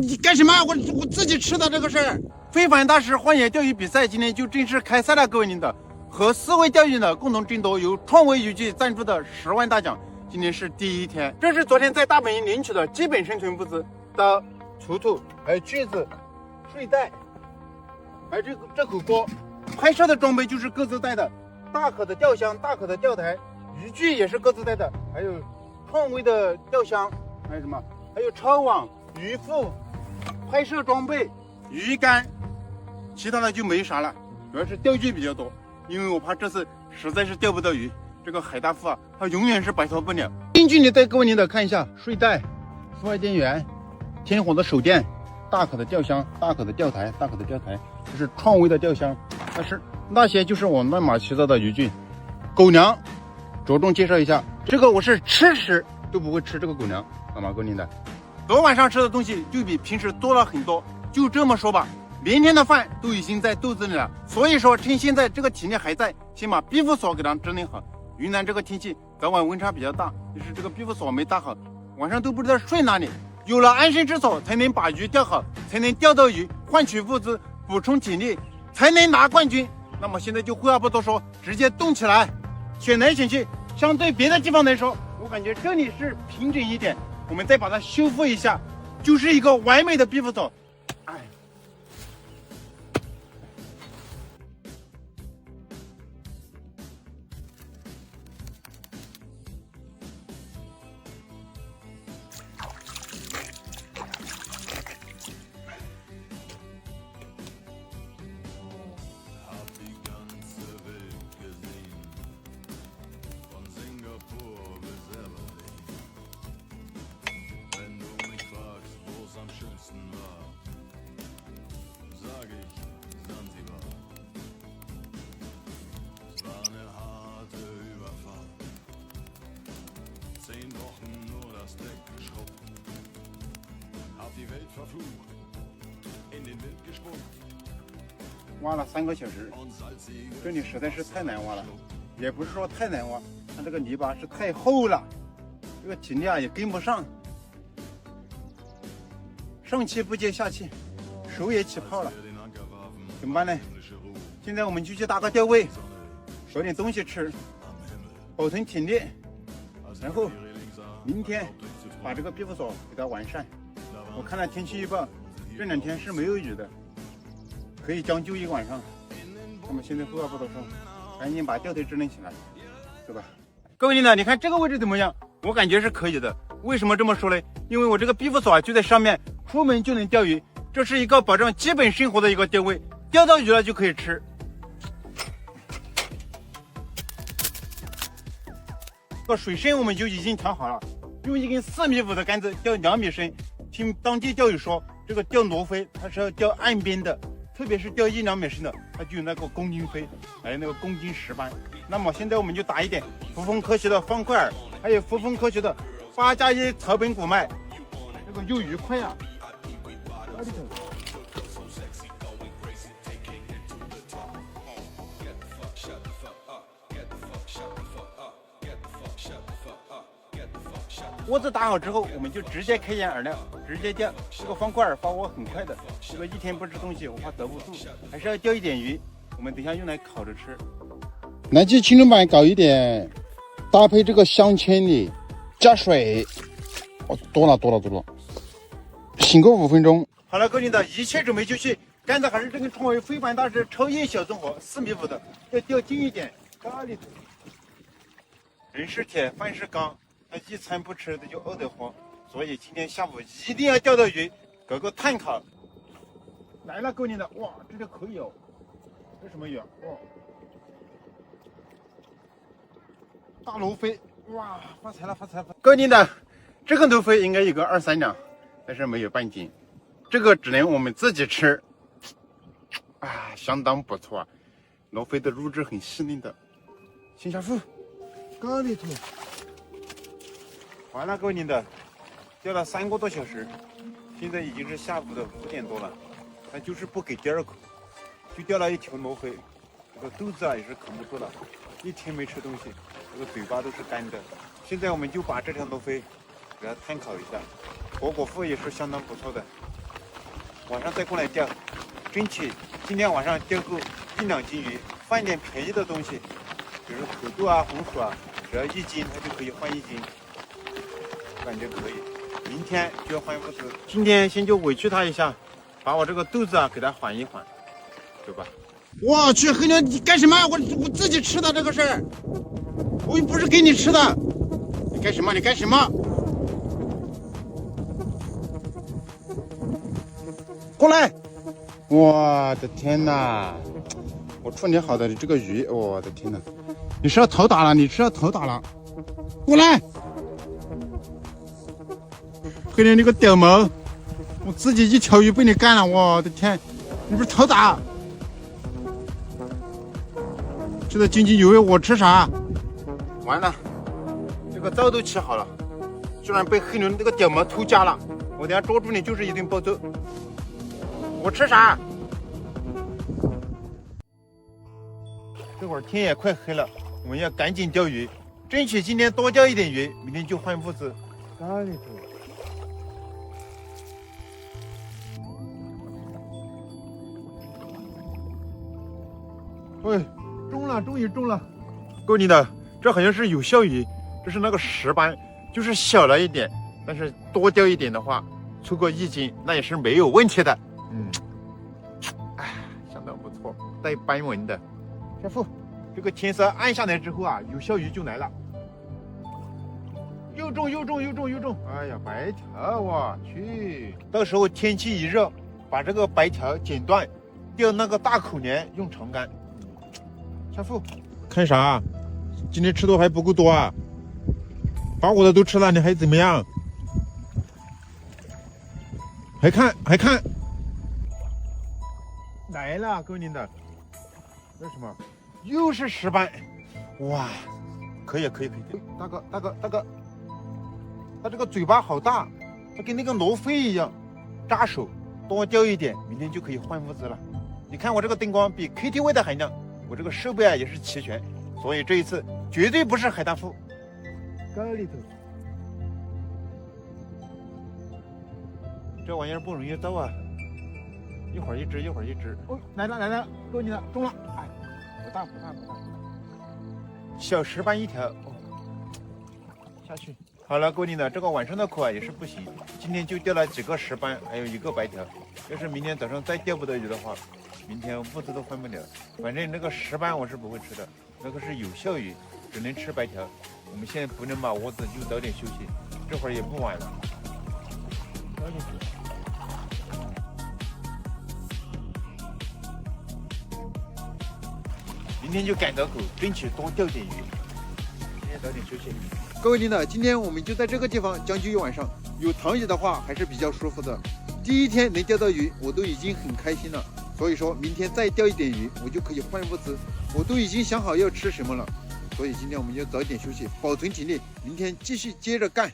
你干什么？我自己吃的这个事儿。非凡大师荒野钓鱼比赛今天就正式开赛了，各位领导。和4位钓鱼的共同争夺由创维渔具赞助的10万大奖。今天是第一天，这是昨天在大本营领取的基本生存物资：刀、锄头，还有锯子、睡袋，还有这口锅。拍摄的装备就是各自带的，大可的钓箱、大可的钓台，渔具也是各自带的，还有创维的钓箱，还有什么？还有抄网、鱼腹、拍摄装备、鱼竿，其他的就没啥了，主要是钓具比较多，因为我怕这次实在是钓不到鱼。这个海大富啊，它永远是摆脱不了。近距离带各位领导看一下睡袋、室外电源、天火的手电、大可的钓箱、大可的钓台、大可的钓台，这是创维的钓箱。但是那些就是我乱码七糟的渔具。狗粮着重介绍一下，这个我是吃都不会吃这个狗粮，好吗，各位领导？昨晚上吃的东西就比平时多了很多，就这么说吧，明天的饭都已经在肚子里了。所以说趁现在这个体力还在，先把庇护所给它整理好。云南这个天气早晚温差比较大，就是这个庇护所没搭好，晚上都不知道睡哪里。有了安身之所，才能把鱼钓好，才能钓到鱼，换取物资，补充体力，才能拿冠军。那么现在就废话不多说，直接动起来。选来选去，相对别的地方来说，我感觉这里是平整一点，我们再把它修复一下，就是一个完美的庇护所。哎。10 Wochen nur das Deck geschrubbt, hab die Welt verflucht, in den Wind gespuckt. 挖了3个小时，这里实在是太难挖了，也不是说太难挖，它这个泥巴是太厚了，这个体力啊也跟不上，上气不接下气，手也起泡了，怎么办呢？现在我们就去搭个钓位，找点东西吃，保存体力。然后明天把这个庇护所给它完善。我看了天气预报，这2天是没有雨的，可以将就一晚上。那么现在废话不多说，赶紧把钓台支棱起来，走吧。各位领导，你看这个位置怎么样？我感觉是可以的。为什么这么说呢？因为我这个庇护所就在上面，出门就能钓鱼，这是一个保障基本生活的一个钓位，钓到鱼了就可以吃。这个水深我们就已经调好了，用一根4.5米的杆子钓2米深。听当地钓友说，这个钓罗非它是要钓岸边的，特别是钓1、2米深的，它就有那个公斤飞，还有那个公斤石斑。那么现在我们就打一点扶风科学的方块饵，还有扶风科学的8+1草本谷麦，这个又愉快啊！窝子打好之后，我们就直接开眼饵料，直接钓。这个方块饵发窝很快的，这个一天不吃东西，我怕得不住，还是要钓一点鱼。我们等一下用来烤着吃。南极青龙板搞一点，搭配这个香签里加水，哦，多了，醒个5分钟。好了，各位领导，一切准备就绪。杆子还是这个创维非凡大师超硬小纵火4.5米的，要钓近一点。咖喱头，人是铁，饭是钢。他一餐不吃的就饿得慌，所以今天下午一定要钓到鱼，搞个碳烤。来了，各位领导，哇，这个可以哦，这什么鱼啊？哇，大罗非，哇，发财了！各位领导，这个罗非应该有个2、3两，但是没有半斤，这个只能我们自己吃。啊，相当不错啊，罗非的肉质很细嫩的。先下腹，咖喱头。完了，各位领导，钓了3个多小时，现在已经是下午的5点多了，他就是不给第2口，就钓了1条罗非，这个肚子啊也是扛不住了，一天没吃东西，这个嘴巴都是干的。现在我们就把这条罗非给它碳烤一下，果腹也是相当不错的。晚上再过来钓，争取今天晚上钓够1-2斤鱼，换一点便宜的东西，比如土豆啊、红薯啊，只要1斤，它就可以换1斤，感觉可以。明天就要换物资，今天先就委屈他一下，把我这个豆子啊给他缓一缓，对吧？我去，黑牛，你干什么？我自己吃的这个事儿，我又不是给你吃的，你干什么？你干什么？过来！我的天哪！我处理好的这个鱼，我的天哪！你是要头打了？你是要头打了？过来！黑牛，你个屌毛！我自己一条鱼被你干了，我的天！你不是头打？吃的津津有味，我吃啥？完了，这个灶都起好了，居然被黑牛那个屌毛偷家了！我等下捉住你就是一顿暴揍。我吃啥？这会儿天也快黑了，我们要赶紧钓鱼，争取今天多钓一点鱼，明天就换物资。咖喱头。喂，中了，终于中了！够你的，这好像是有效鱼，这是那个石斑，就是小了一点，但是多钓一点的话，出个1斤那也是没有问题的。哎，相当不错，带斑纹的。师傅，这个天色暗下来之后啊，有效鱼就来了。又中！哎呀，白条，我去！到时候天气一热，把这个白条剪断，钓那个大口鲢用长竿。师傅，看啥？今天吃的还不够多啊？把我的都吃了，你还怎么样？还看？来了，各位领导，这是什么？又是石斑，哇，可以。大哥，它这个嘴巴好大，它跟那个罗非一样，扎手，多钓一点，明天就可以换物资了。你看我这个灯光比 KTV 的还亮，我这个设备啊也是齐全，所以这一次绝对不是海大富。高里头，这玩意儿不容易造啊，一会儿一只。哦，来了，够你了，中了，哎，不大，小石斑一条，哦，下去。好了，各位领导，这个晚上的口啊也是不行，今天就钓了几个石斑，还有1个白条。要是明天早上再钓不到鱼的话，明天物资都换不了。反正那个石斑我是不会吃的，那个是有效鱼，只能吃白条。我们现在不能把窝子，就早点休息，这会儿也不晚了。早点休息。明天就赶到口，争取多钓点鱼。今天早点休息。各位领导，今天我们就在这个地方将就一晚上，有躺椅的话还是比较舒服的。第一天能钓到鱼，我都已经很开心了。所以说明天再钓一点鱼，我就可以换物资。我都已经想好要吃什么了。所以今天我们就早点休息，保存体力，明天继续接着干。